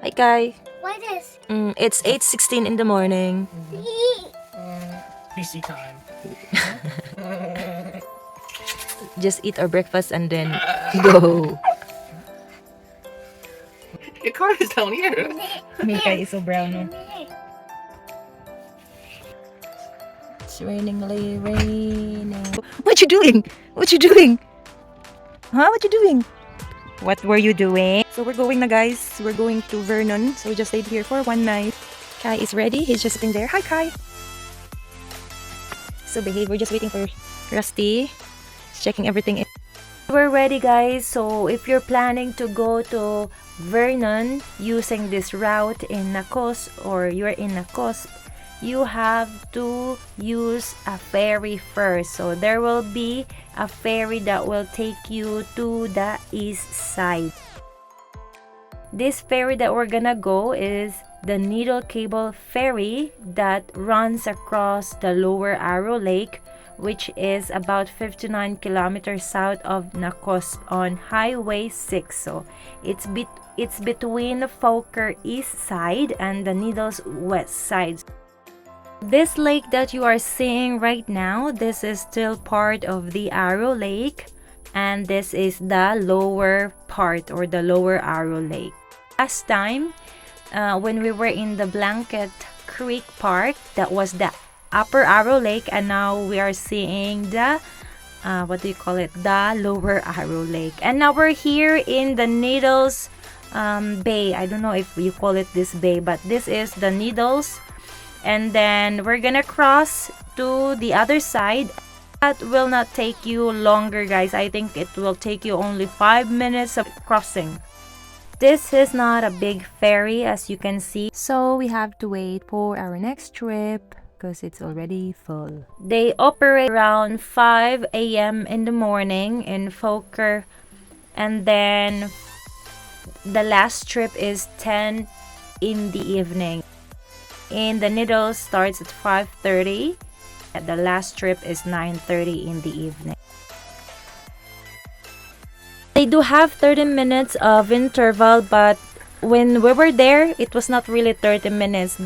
Hi, Kai. What is? It's 8:16 in the morning. PC time. Just eat our breakfast and then go. Your car is down here. Mika is so brown. No? It's raining. What you doing? What you doing? Huh? What you doing? What were you doing? So we're going na, guys. We're going to Vernon. So we just stayed here for one night. Kai is ready. He's just sitting there. Hi, Kai. So behave. We're just waiting for Rusty. He's checking everything in. We're ready, guys. So if you're planning to go to Vernon using this route in Nacos, or you're in Nacos, you have to use a ferry first. So there will be a ferry that will take you to the east side. This ferry that we're gonna go is the Needle Cable Ferry that runs across the Lower Arrow Lake, which is about 59 kilometers south of Nacos on Highway 6. So it's between the Foker east side and the Needles west side. This lake that you are seeing right now, this is still part of the Arrow Lake, and this is the lower part, or the Lower Arrow Lake. Last time, when we were in the Blanket Creek Park, that was the Upper Arrow Lake, and now we are seeing the the Lower Arrow Lake. And now we're here in the Needles Bay. I don't know if you call it this bay, but this is the Needles. And then we're gonna cross to the other side. That will not take you longer, guys. I think it will take you only 5 minutes of crossing. This is not a big ferry, as you can see, so we have to wait for our next trip because it's already full. They operate around 5 a.m. in the morning in Foker, and then the last trip is 10 in the evening. In the Needles starts at 5:30. The last trip is 9:30 in the evening. They do have 30 minutes of interval, but when we were there, it was not really 30 minutes.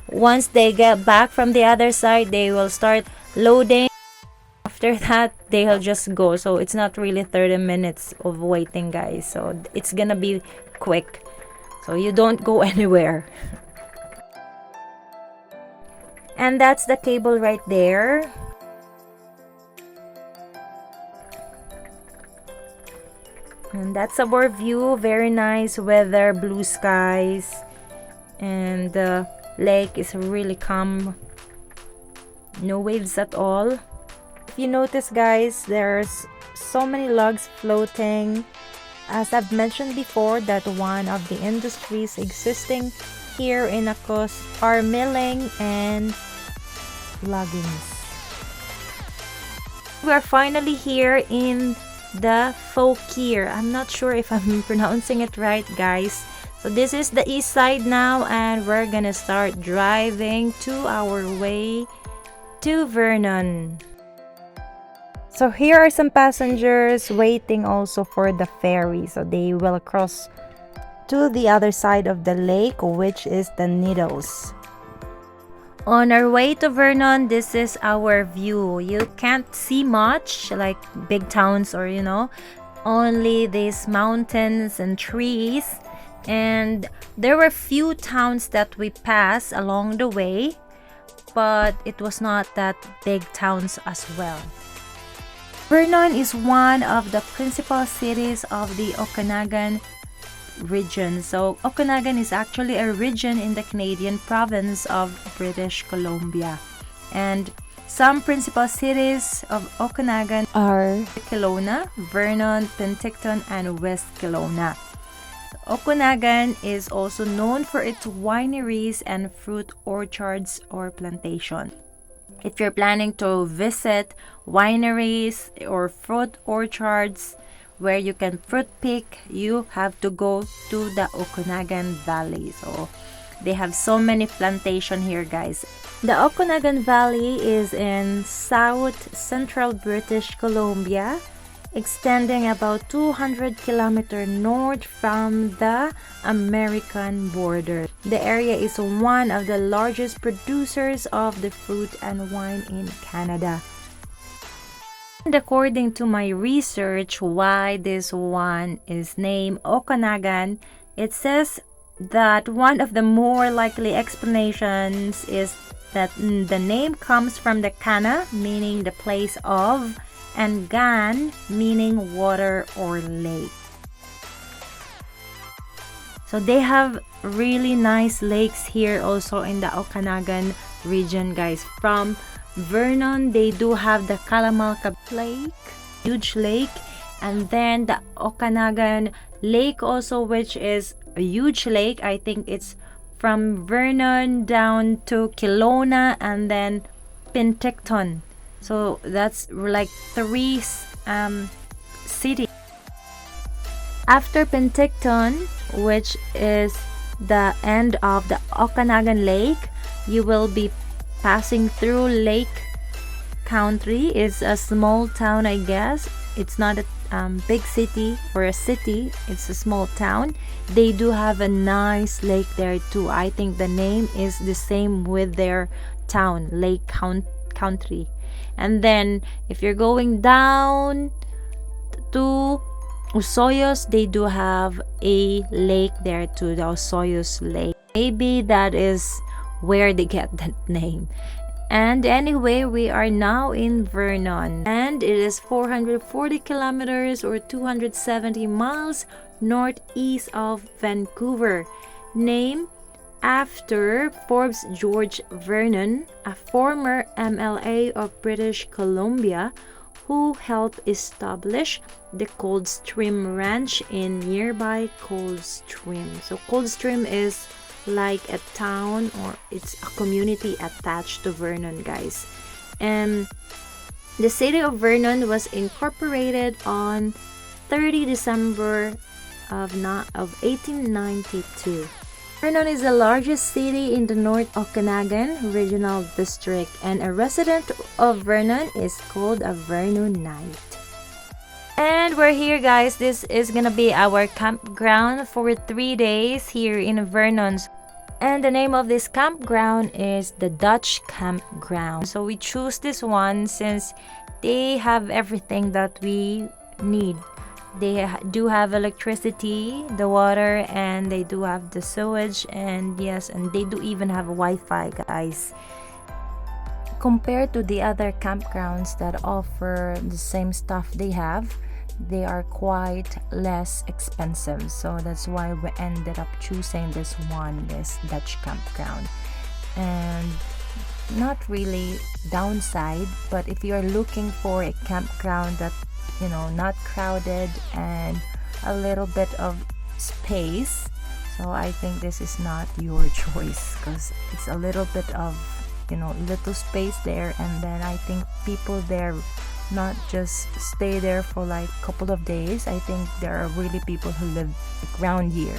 Once they get back from the other side, they will start loading. After that, they'll just go. So it's not really 30 minutes of waiting, guys. So it's gonna be quick. So you don't go anywhere. And that's the cable right there. And that's our view. Very nice weather, blue skies, and the lake is really calm. No waves at all. If you notice, guys, there's so many logs floating. As I've mentioned before, that one of the industries existing here in Nacos are milling and loggings. We are finally here in the Fokir. I'm not sure if I'm pronouncing it right, guys. So this is the east side now, and we're gonna start driving to our way to Vernon. So here are some passengers waiting also for the ferry. So they will cross to the other side of the lake, which is the Needles. On our way to Vernon, this is our view. You can't see much like big towns, or only these mountains and trees. And there were few towns that we passed along the way, but it was not that big towns as well. Vernon is one of the principal cities of the Okanagan region. So Okanagan is actually a region in the Canadian province of British Columbia, and some principal cities of Okanagan are Kelowna, Vernon, Penticton, and West Kelowna. Okanagan is also known for its wineries and fruit orchards or plantation. If you're planning to visit wineries or fruit orchards where you can fruit pick, you have to go to the Okanagan Valley. So they have so many plantation here, guys. The Okanagan Valley is in south central British Columbia, extending about 200 kilometers north from the American border. The area is one of the largest producers of the fruit and wine in Canada. And according to my research, why this one is named Okanagan, it says that one of the more likely explanations is that the name comes from the kana, meaning the place of, and gan, meaning water or lake. So they have really nice lakes here also in the Okanagan region, guys. From Vernon, they do have the Kalamalka lake, huge lake, and then the Okanagan lake also, which is a huge lake. I think it's from Vernon down to Kelowna and then Penticton. So that's like three cities. After Penticton, which is the end of the Okanagan Lake, you will be passing through Lake Country. Is a small town, I guess. It's not a big city or a city. It's a small town. They do have a nice lake there too. I think the name is the same with their town, Lake Country. And then if you're going down to Osoyoos, they do have a lake there too, the Osoyoos Lake. Maybe that is where they get that name. And anyway, we are now in Vernon, and it is 440 kilometers or 270 miles northeast of Vancouver. Name after Forbes George Vernon, a former MLA of British Columbia who helped establish the Coldstream Ranch in nearby Coldstream. So Coldstream is like a town, or it's a community attached to Vernon, guys. And the city of Vernon was incorporated on 30 December of 1892. Vernon is the largest city in the North Okanagan Regional District, and a resident of Vernon is called a Vernonite. And we're here, guys. This is gonna be our campground for 3 days here in Vernon. And the name of this campground is the Dutch Campground. So we choose this one since they have everything that we need. They do have electricity, the water, and they do have the sewage, and yes, and they do even have Wi-Fi, guys. Compared to the other campgrounds that offer the same stuff they have, they are quite less expensive. So that's why we ended up choosing this one, this Dutch campground. And not really downside, but if you're looking for a campground that, you know, not crowded and a little bit of space, so I think this is not your choice, because it's a little bit of, you know, little space there, and then I think people there not just stay there for like a couple of days. I think there are really people who live around here.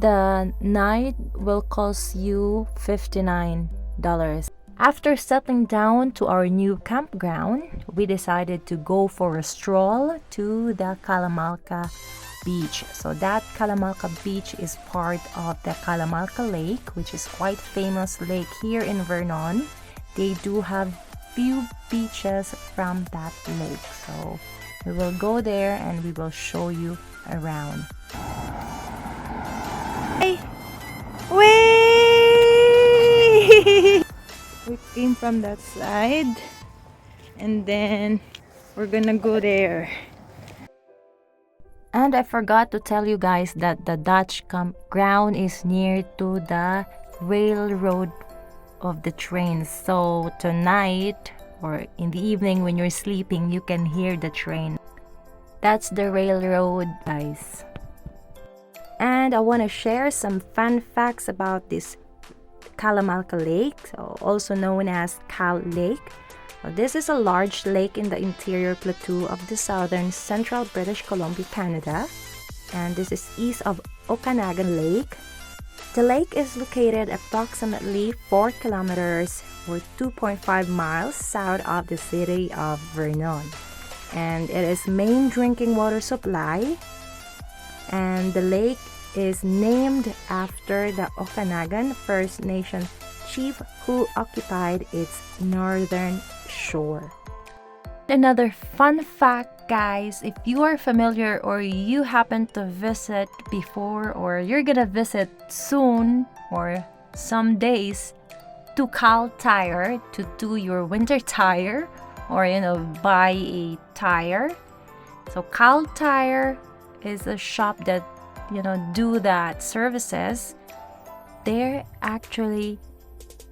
The night will cost you $59. After settling down to our new campground, we decided to go for a stroll to the Kalamalka beach. So that Kalamalka beach is part of the Kalamalka lake, which is quite famous lake here in Vernon. They do have few beaches from that lake, so we will go there and we will show you around. Hey, wait! We came from that side and then we're gonna go there. And I forgot to tell you guys that the Dutch campground is near to the railroad of the trains. So tonight or in the evening when you're sleeping, you can hear the train. That's the railroad, guys. And I want to share some fun facts about this Kalamalka Lake, so also known as Kal Lake. This is a large lake in the interior plateau of the southern central British Columbia, Canada, and this is east of Okanagan Lake. The lake is located approximately 4 kilometers or 2.5 miles south of the city of Vernon. and it is main drinking water supply, and the lake is named after the Okanagan First Nation chief who occupied its northern shore. Another fun fact, guys, if you are familiar or you happen to visit before or you're gonna visit soon or some days to Cal Tire to do your winter tire or buy a tire. So Cal Tire is a shop that do that services. They actually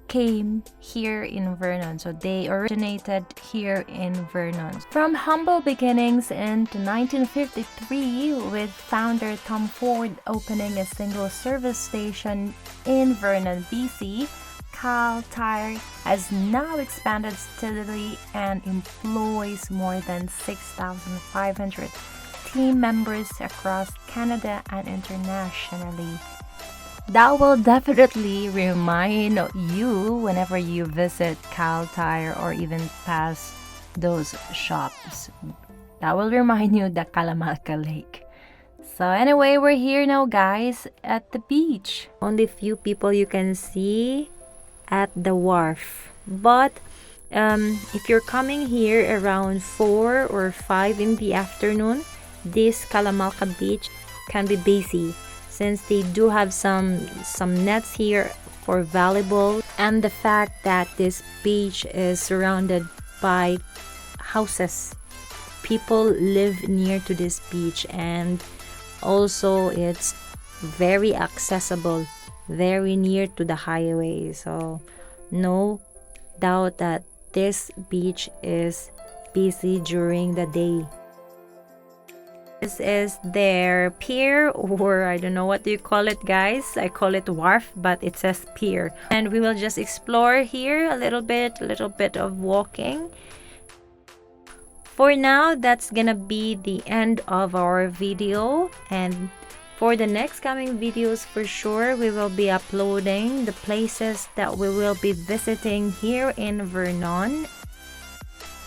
came here in Vernon, so they originated here in Vernon. From humble beginnings in 1953 with founder Tom Ford opening a single service station in Vernon, BC, Cal Tire has now expanded steadily and employs more than 6,500 team members across Canada and internationally. That will definitely remind you whenever you visit Cal Tire or even pass those shops. That will remind you the Kalamalka Lake. So anyway, we're here now, guys, at the beach. Only few people you can see at the wharf. But if you're coming here around 4 or 5 in the afternoon, this Kalamalka beach can be busy since they do have some nets here for volleyball, and the fact that this beach is surrounded by houses. People live near to this beach, and also it's very accessible, very near to the highway. So no doubt that this beach is busy during the day. This is their pier, or I don't know what do you call it, guys. I call it wharf, but it says pier. And we will just explore here a little bit of walking. For now, that's gonna be the end of our video, and for the next coming videos, for sure, we will be uploading the places that we will be visiting here in Vernon.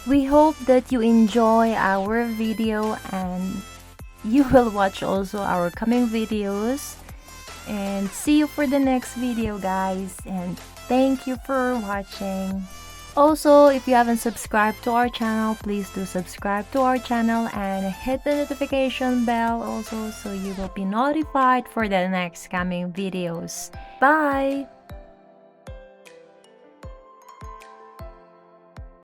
We hope that you enjoy our video and you will watch also our coming videos, and see you for the next video, guys, and thank you for watching. Also, if you haven't subscribed to our channel, please do subscribe to our channel and hit the notification bell also so you will be notified for the next coming videos. Bye!